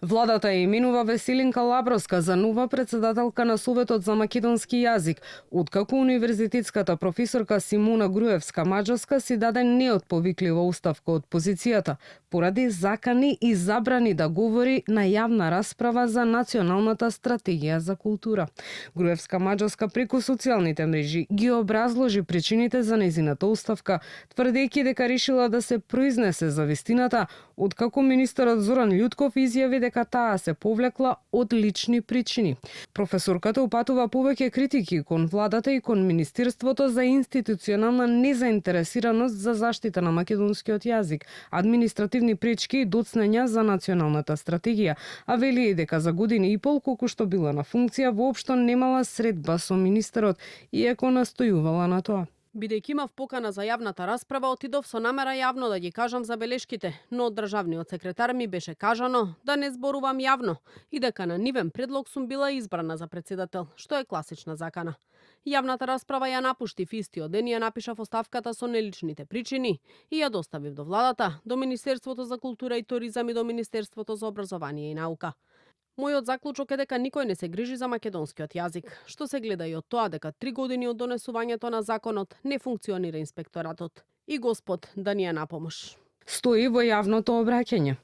Владата ја именува Веселинка Лабровска за нова председателка на Советот за македонски јазик, откако универзитетската професорка Симона Груевска-Маџарска си даде неотповиклива оставка од позицијата, поради закани и забрани да говори на јавна расправа за националната стратегија за култура. Груевска-Маџарска преку социјалните мрежи ги образложи причините за нејзината оставка, тврдејќи дека решила да се произнесе за вистината, откако министерот Зоран Љутков изјави дека таа се повлекла од лични причини. Професорката упатува повеќе критики кон владата и кон министерството за институционална незаинтересираност за заштита на македонскиот јазик, административни пречки и доцнења за националната стратегија, а вели и дека за години и пол колку што била на функција воопшто немала средба со министерот, иако настојувала на тоа. Бидејќи имав покана за јавната расправа, отидов со намера јавно да ги кажам забелешките, но од државниот секретар ми беше кажано да не зборувам јавно и дека на нивен предлог сум била избрана за председател, што е класична закана. Јавната расправа ја напуштив истиот ден и ја напишав оставката со неличните причини и ја доставив до владата, до Министерството за култура и туризам и до Министерството за образование и наука. Мојот заклучок е дека никој не се грижи за македонскиот јазик, што се гледа и од тоа дека 3 години од донесувањето на законот не функционира инспекторатот. И Господ да ни е на помош. Стои во јавното обраќање.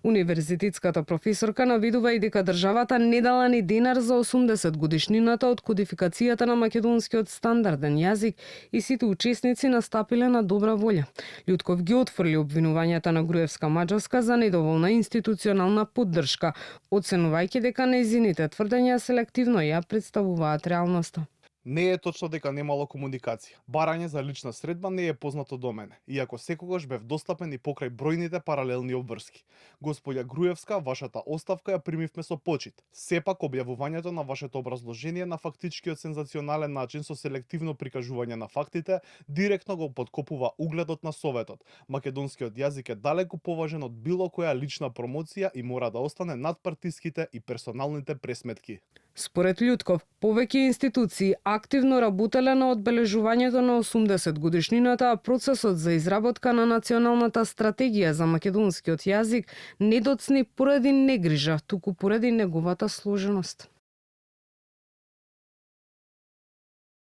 Универзитетската професорка наведува и дека државата не дала ни денар за 80 годишнината од кодификацијата на македонскиот стандарден јазик и сите учесници настапиле на добра волја. Љутков ги отфрли обвинувањата на Груевска-Маџарска за недоволна институционална поддршка, оценувајќи дека нејзините тврдења селективно ја представуваат реалноста. Не е точно дека немало комуникација. Барање за лична средба не е познато до мене, иако секогаш бев достапен и покрај бројните паралелни обврски. Господја Груевска, вашата оставка ја примивме со почит. Сепак објавувањето на вашето образложение на фактичкиот сензационален начин со селективно прикажување на фактите директно го подкопува угледот на Советот. Македонскиот јазик е далеку поважен од било која лична промоција и мора да остане над партиските и персоналните пресметки. Според Љутков, повеќе институции активно работеле на одбележувањето на 80 годишнината, а процесот за изработка на националната стратегија за македонскиот јазик не доцни поради негрижа, туку поради неговата сложеност.